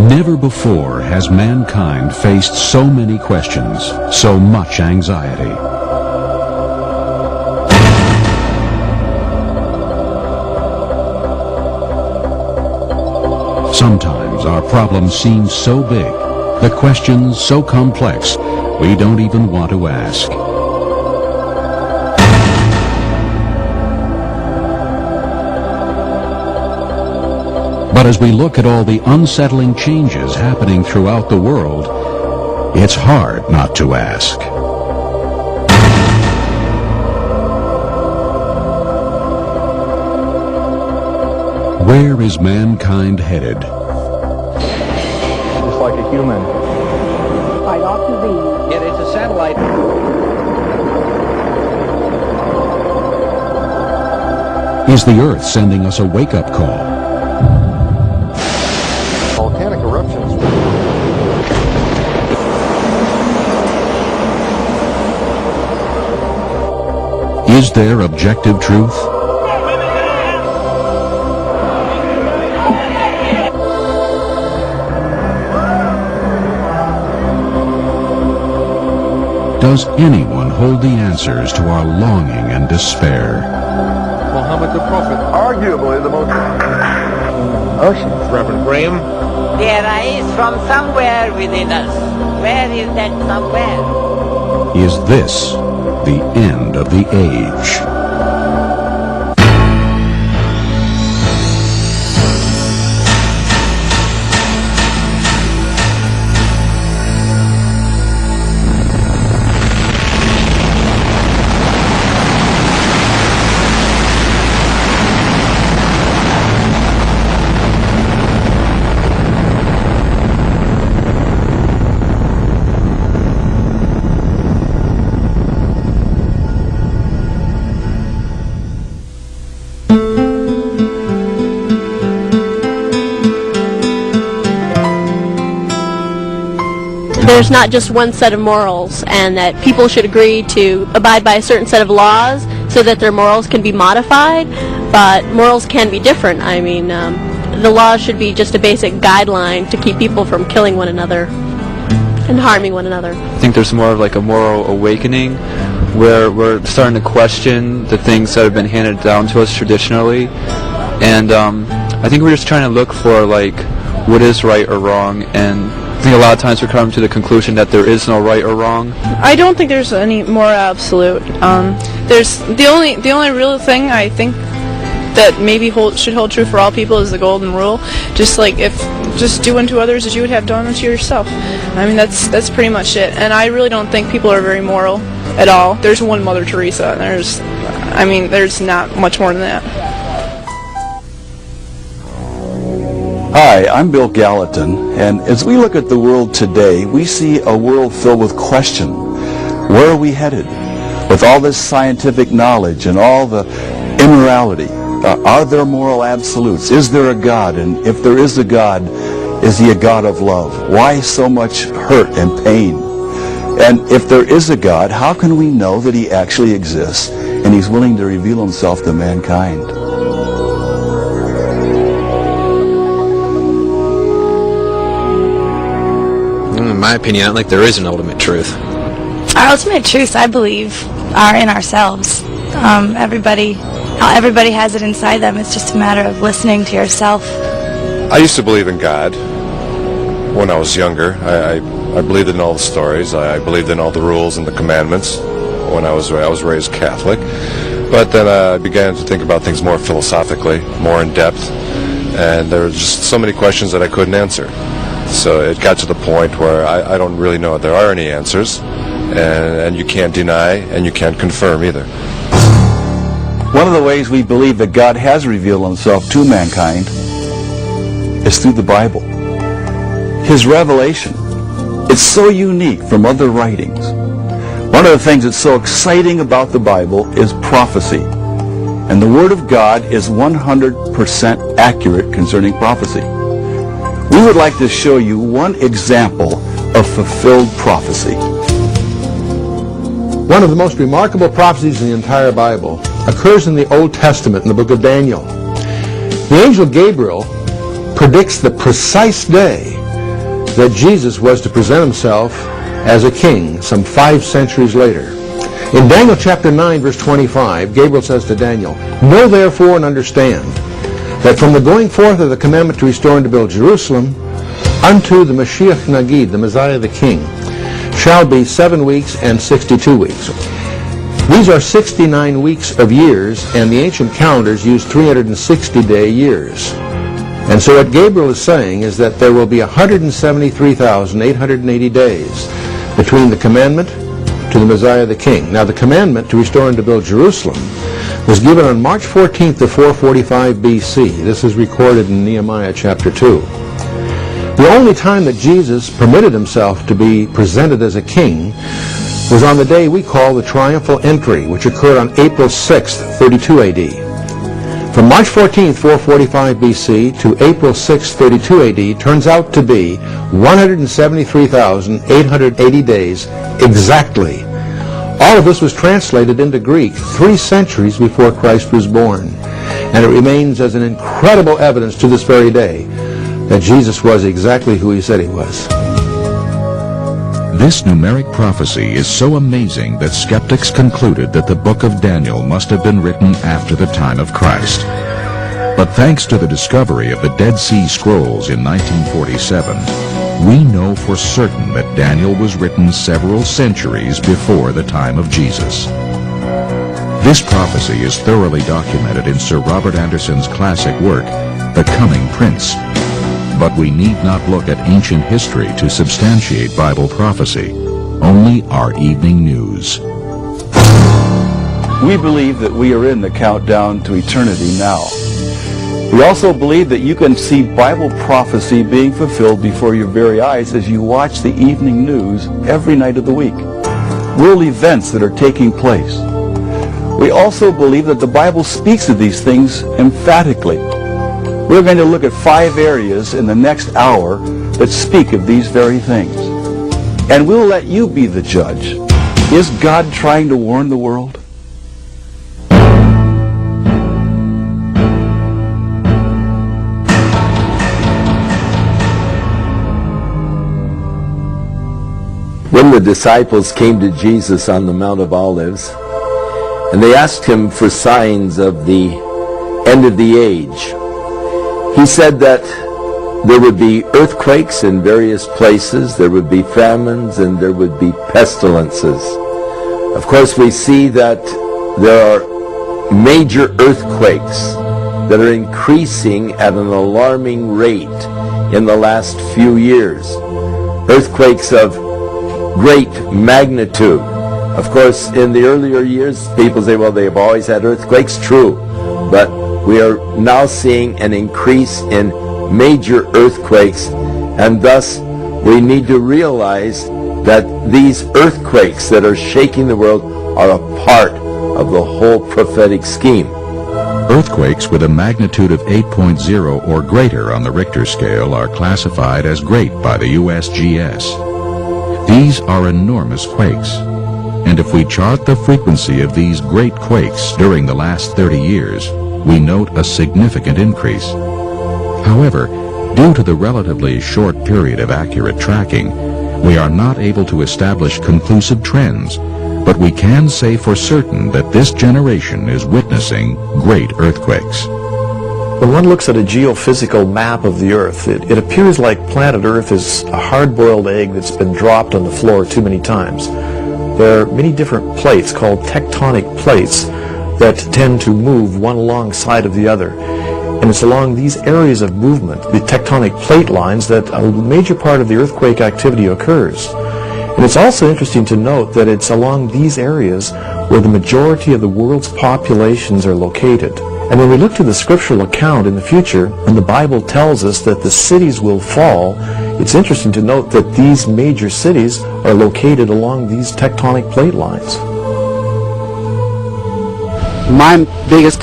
Never before has mankind faced so many questions, so much anxiety. Sometimes our problems seem so big, the questions so complex, we don't even want to ask. But as we look at all the unsettling changes happening throughout the world, it's hard not to ask. Where is mankind headed? Just like a human. Right off to be. Yeah, it's a satellite. Is the Earth sending us a wake-up call? Volcanic eruptions. Is there objective truth? Does anyone hold the answers to our longing and despair? Muhammad the Prophet. Arguably the most... Oceans. Reverend Graham. There is from somewhere within us. Where is that somewhere? Is this the end of the age? There's not just one set of morals, and that people should agree to abide by a certain set of laws so that their morals can be modified, but morals can be different. I mean, the laws should be just a basic guideline to keep people from killing one another and harming one another. I think there's more of like a moral awakening where we're starting to question the things that have been handed down to us traditionally, and I think we're just trying to look for like what is right or wrong, and I think a lot of times we're coming to the conclusion that there is no right or wrong. I don't think there's any more absolute. There's the only real thing I think that maybe should hold true for all people is the golden rule. Just do unto others as you would have done unto yourself. I mean, that's pretty much it. And I really don't think people are very moral at all. There's one Mother Teresa, and there's not much more than that. Hi, I'm Bill Gallatin, and as we look at the world today, we see a world filled with question. Where are we headed? With all this scientific knowledge and all the immorality, are there moral absolutes? Is there a God? And if there is a God, is he a God of love? Why so much hurt and pain? And if there is a God, how can we know that he actually exists and he's willing to reveal himself to mankind? In my opinion, I don't think there is an ultimate truth. Our ultimate truths, I believe, are in ourselves. Everybody has it inside them. It's just a matter of listening to yourself. I used to believe in God when I was younger. I believed in all the stories. I believed in all the rules and the commandments when I was raised Catholic. But then I began to think about things more philosophically, more in depth, and there were just so many questions that I couldn't answer. So it got to the point where I don't really know if there are any answers, and you can't deny and you can't confirm either. One of the ways we believe that God has revealed himself to mankind is through the Bible. His revelation, it's so unique from other writings. One of the things that's so exciting about the Bible is prophecy. And the Word of God is 100% accurate concerning prophecy. We would like to show you one example of fulfilled prophecy. One of the most remarkable prophecies in the entire Bible occurs in the Old Testament in the book of Daniel. The angel Gabriel predicts the precise day that Jesus was to present himself as a king some 5 centuries later. In Daniel chapter 9, verse 25, Gabriel says to Daniel, "Know therefore and understand that from the going forth of the commandment to restore and to build Jerusalem unto the Mashiach Nagid, the Messiah the King, shall be 7 weeks and 62 weeks." These are 69 weeks of years, and the ancient calendars use 360-day years. And so what Gabriel is saying is that there will be 173,880 days between the commandment to the Messiah the King. Now the commandment to restore and to build Jerusalem was given on March 14th of 445 BC. This is recorded in Nehemiah chapter 2. The only time that Jesus permitted himself to be presented as a king was on the day we call the Triumphal Entry, which occurred on April 6th, 32 AD. From March 14th, 445 BC to April 6th, 32 AD turns out to be 173,880 days exactly. All of this was translated into Greek 3 centuries before Christ was born. And it remains as an incredible evidence to this very day that Jesus was exactly who he said he was. This numeric prophecy is so amazing that skeptics concluded that the book of Daniel must have been written after the time of Christ. But thanks to the discovery of the Dead Sea Scrolls in 1947, we know for certain that Daniel was written several centuries before the time of Jesus. This prophecy is thoroughly documented in Sir Robert Anderson's classic work, The Coming Prince. But we need not look at ancient history to substantiate Bible prophecy, only our evening news. We believe that we are in the countdown to eternity now. We also believe that you can see Bible prophecy being fulfilled before your very eyes as you watch the evening news every night of the week. World events that are taking place. We also believe that the Bible speaks of these things emphatically. We're going to look at 5 areas in the next hour that speak of these very things. And we'll let you be the judge. Is God trying to warn the world? When the disciples came to Jesus on the Mount of Olives, and they asked him for signs of the end of the age, he said that there would be earthquakes in various places, there would be famines, and there would be pestilences. Of course, we see that there are major earthquakes that are increasing at an alarming rate in the last few years. Earthquakes of great magnitude. Of course, in the earlier years, people say, well, they've always had earthquakes. True. But we are now seeing an increase in major earthquakes, and thus we need to realize that these earthquakes that are shaking the world are a part of the whole prophetic scheme. Earthquakes with a magnitude of 8.0 or greater on the Richter scale are classified as great by the USGS. These are enormous quakes, and if we chart the frequency of these great quakes during the last 30 years, we note a significant increase. However, due to the relatively short period of accurate tracking, we are not able to establish conclusive trends, but we can say for certain that this generation is witnessing great earthquakes. When one looks at a geophysical map of the Earth, it appears like planet Earth is a hard-boiled egg that's been dropped on the floor too many times. There are many different plates called tectonic plates that tend to move one alongside of the other. And it's along these areas of movement, the tectonic plate lines, that a major part of the earthquake activity occurs. And it's also interesting to note that it's along these areas where the majority of the world's populations are located. And when we look to the scriptural account in the future, when the Bible tells us that the cities will fall, it's interesting to note that these major cities are located along these tectonic plate lines. My biggest